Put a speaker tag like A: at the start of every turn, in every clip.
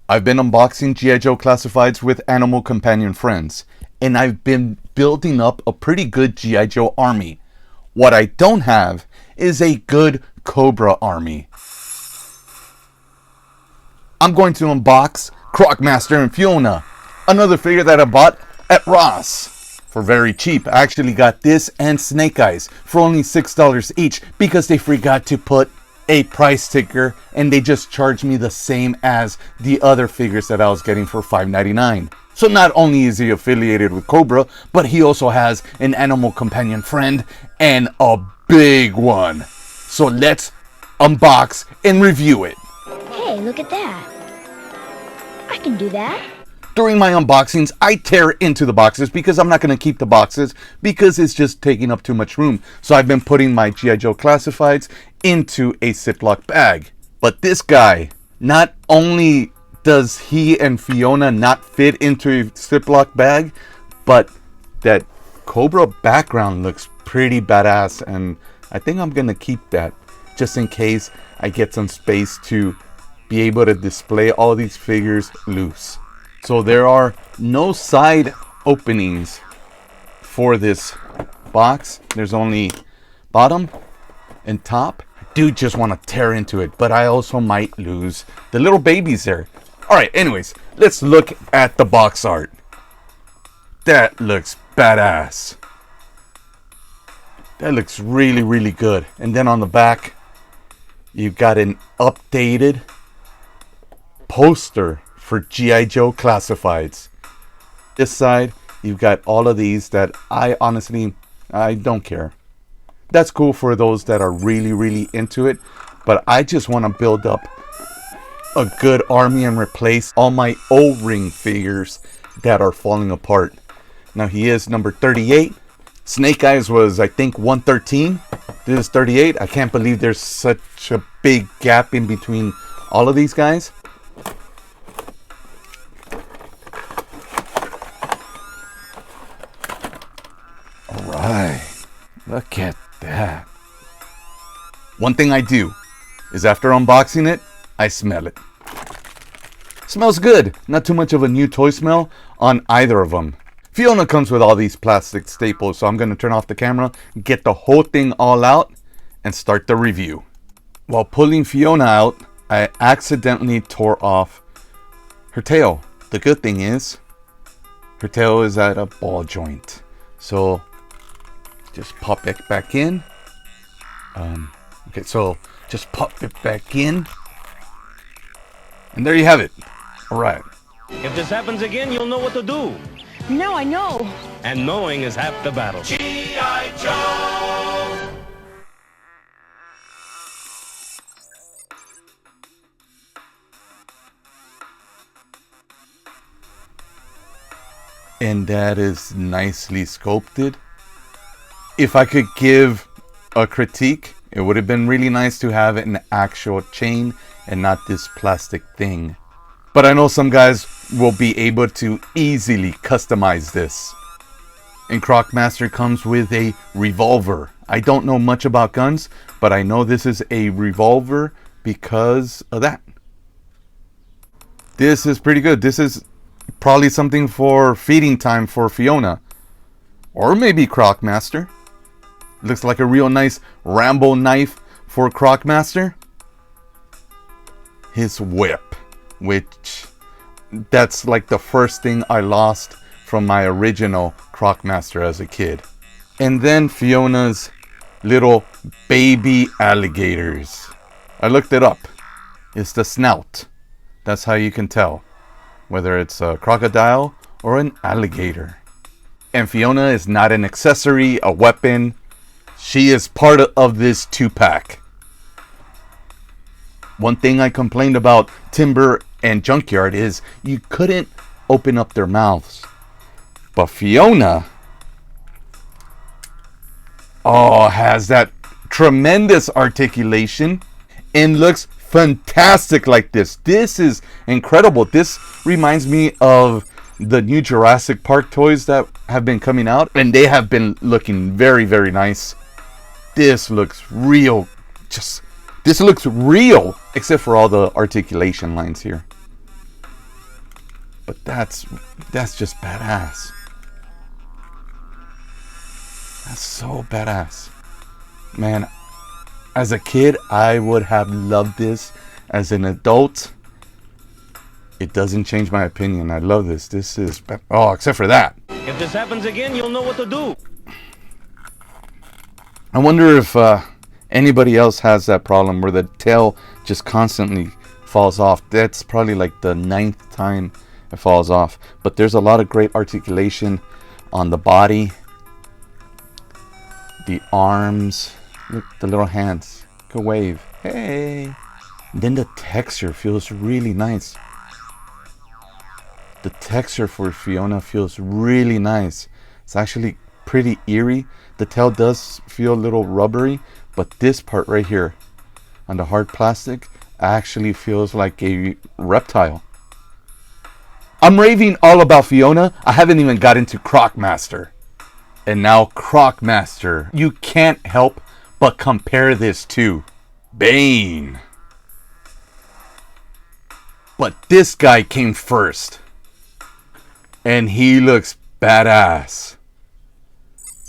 A: I've been unboxing G.I. Joe Classifieds with animal companion friends, and I've been building up a pretty good G.I. Joe army. What I don't have is a good Cobra army. I'm going to unbox Croc Master and Fiona, another figure that I bought at Ross for very cheap. I actually got this and Snake Eyes for only $6 each because they forgot to put a price sticker and they just charged me the same as the other figures that I was getting for $5.99. So not only is he affiliated with Cobra, but he also has an animal companion friend and a big one. So let's unbox and review it.
B: Hey, look at that. I can do that.
A: During my unboxings, I tear into the boxes because I'm not going to keep the boxes because it's just taking up too much room. So I've been putting my G.I. Joe Classifieds into a Ziploc bag. But this guy, not only does he and Fiona not fit into a Ziploc bag, but that Cobra background looks pretty badass, and I think I'm going to keep that just in case I get some space to be able to display all these figures loose. So there are no side openings for this box. There's only bottom and top. I do just want to tear into it, but I also might lose the little babies there. Alright, anyways, let's look at the box art. That looks badass. That looks really, really good. And then on the back, you've got an updated poster for G.I. Joe Classifieds. This side, you've got all of these that I don't care. That's cool for those that are really, really into it, but I just want to build up a good army and replace all my O-ring figures that are falling apart. Now he is number 38. Snake Eyes was, I think, 113. This is 38. I can't believe there's such a big gap in between all of these guys. Alright, look at that. One thing I do is after unboxing it, I smell it. Smells good. Not too much of a new toy smell on either of them. Fiona comes with all these plastic staples, so I'm going to turn off the camera, get the whole thing all out, and start the review. While pulling Fiona out, I accidentally tore off her tail. The good thing is, her tail is at a ball joint. So, just pop it back in. Okay, so just pop it back in. And there you have it. Alright.
C: If this happens again, you'll know what to do.
B: No, I know.
C: And knowing is half the battle. G.I. Joe!
A: And that is nicely sculpted. If I could give a critique, it would have been really nice to have an actual chain and not this plastic thing. But I know some guys will be able to easily customize this. And Croc Master comes with a revolver. I don't know much about guns, but I know this is a revolver because of that. This is pretty good. This is probably something for feeding time for Fiona. Or maybe Croc Master. Looks like a real nice Rambo knife for Croc Master. His whip, which that's like the first thing I lost from my original Croc Master as a kid. And then Fiona's little baby alligators. I looked it up. It's the snout. That's how you can tell whether it's a crocodile or an alligator. And Fiona is not an accessory, a weapon. She is part of this 2-pack. One thing I complained about Timber and Junkyard is you couldn't open up their mouths. But Fiona, has that tremendous articulation and looks fantastic like this. This is incredible. This reminds me of the new Jurassic Park toys that have been coming out, and they have been looking very, very nice. This looks real. This looks real, except for all the articulation lines here. But that's just badass. That's so badass. Man, as a kid, I would have loved this. As an adult, it doesn't change my opinion. I love this. This is... Oh, except for that.
C: If this happens again, you'll know what to do.
A: I wonder if anybody else has that problem where the tail just constantly falls off. That's probably like the 9th time it falls off. But there's a lot of great articulation on the body. The arms. Look, the little hands. Go wave. Hey. Then the texture feels really nice. The texture for Fiona feels really nice. It's actually pretty eerie. The tail does feel a little rubbery, but this part right here on the hard plastic actually feels like a reptile. I'm raving all about Fiona. I haven't even got into Croc Master. And now Croc Master. You can't help but compare this to Bane. But this guy came first. And he looks badass.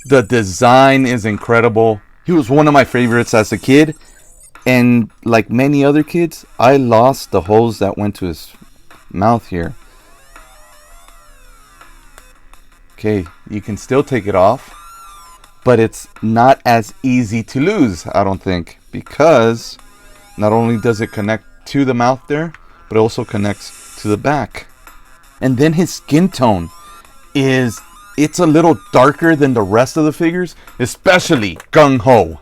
A: The design is incredible. He was one of my favorites as a kid. And like many other kids, I lost the holes that went to his mouth here. Okay, you can still take it off. But it's not as easy to lose, I don't think. Because not only does it connect to the mouth there, but it also connects to the back. And then his skin tone is... It's a little darker than the rest of the figures, especially Gung Ho.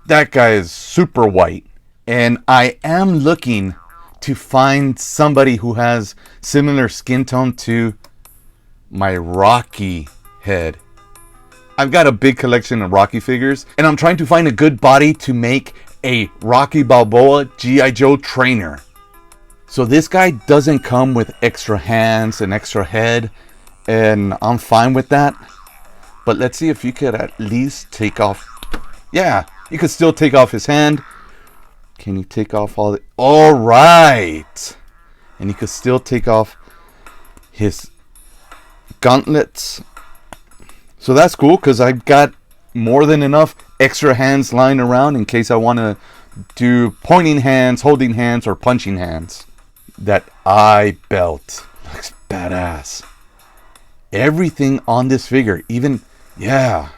A: That guy is super white. And I am looking to find somebody who has similar skin tone to my Rocky head. I've got a big collection of Rocky figures, and I'm trying to find a good body to make a Rocky Balboa G.I. Joe trainer. So this guy doesn't come with extra hands and extra head, and I'm fine with that. But let's see if you could at least take off... Yeah, you could still take off his hand. Can you take off all the... All right! And you could still take off his gauntlets. So that's cool, because I've got more than enough extra hands lying around in case I want to do pointing hands, holding hands, or punching hands. That eye belt looks badass. Everything on this figure, even, yeah.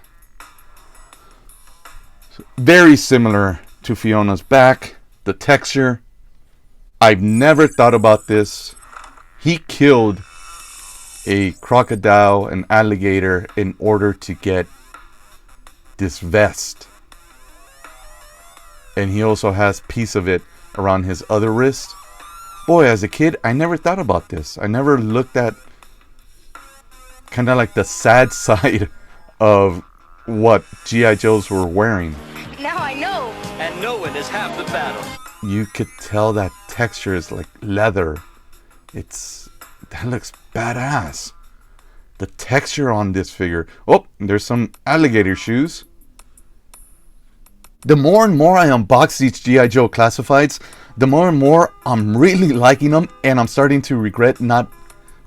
A: Very similar to Fiona's back. The texture. I've never thought about this. He killed a crocodile, an alligator, in order to get this vest. And he also has a piece of it around his other wrist. Boy, as a kid, I never thought about this. I never looked at kind of like the sad side of what G.I. Joes were wearing.
B: Now I know.
C: And knowing is half the battle.
A: You could tell that texture is like leather. That looks badass. The texture on this figure. Oh, there's some alligator shoes. The more and more I unbox these G.I. Joe classifieds, the more and more I'm really liking them, and I'm starting to regret not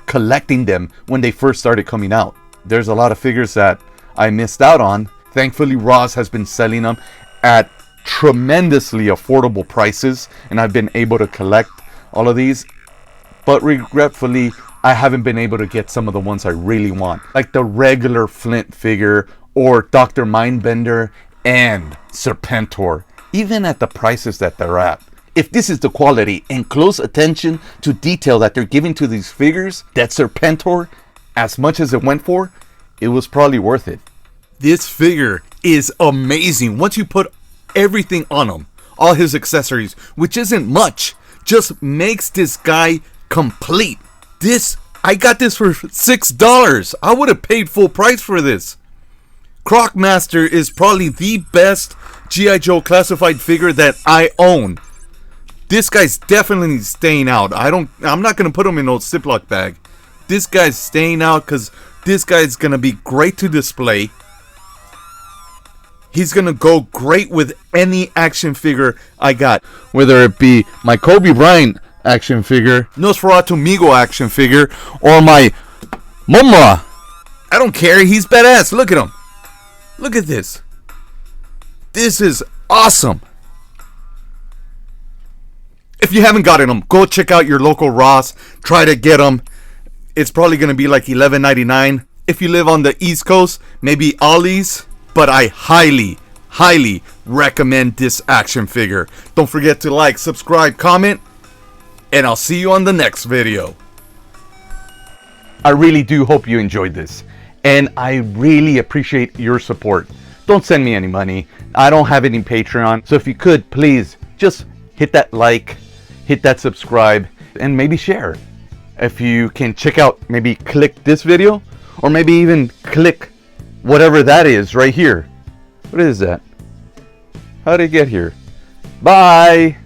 A: collecting them when they first started coming out. There's a lot of figures that I missed out on. Thankfully, Ross has been selling them at tremendously affordable prices, and I've been able to collect all of these. But regretfully, I haven't been able to get some of the ones I really want, like the regular Flint figure or Dr. Mindbender and Serpentor, even at the prices that they're at. If this is the quality and close attention to detail that they're giving to these figures, that Serpentor, as much as it went for, it was probably worth it. This figure is amazing. Once you put everything on him, all his accessories, which isn't much, just makes this guy complete. I got this for $6. I would have paid full price for this. Croc Master is probably the best G.I. Joe classified figure that I own. This guy's definitely staying out. I'm not going to put him in no Ziploc bag. This guy's staying out because this guy's going to be great to display. He's going to go great with any action figure I got. Whether it be my Kobe Bryant action figure, Nosferatu Migo action figure, or my Momoa. I don't care. He's badass. Look at him. Look at this. This is awesome. If you haven't gotten them, go check out your local Ross. Try to get them. It's probably going to be like $11.99. If you live on the East Coast, maybe Ollie's. But I highly, highly recommend this action figure. Don't forget to like, subscribe, comment, and I'll see you on the next video. I really do hope you enjoyed this, and I really appreciate your support. Don't send me any money. I don't have any Patreon, so if you could, please just hit that like, hit that subscribe, and maybe share. If you can check out, maybe click this video, or maybe even click whatever that is right here. What is that? How did it get here? Bye!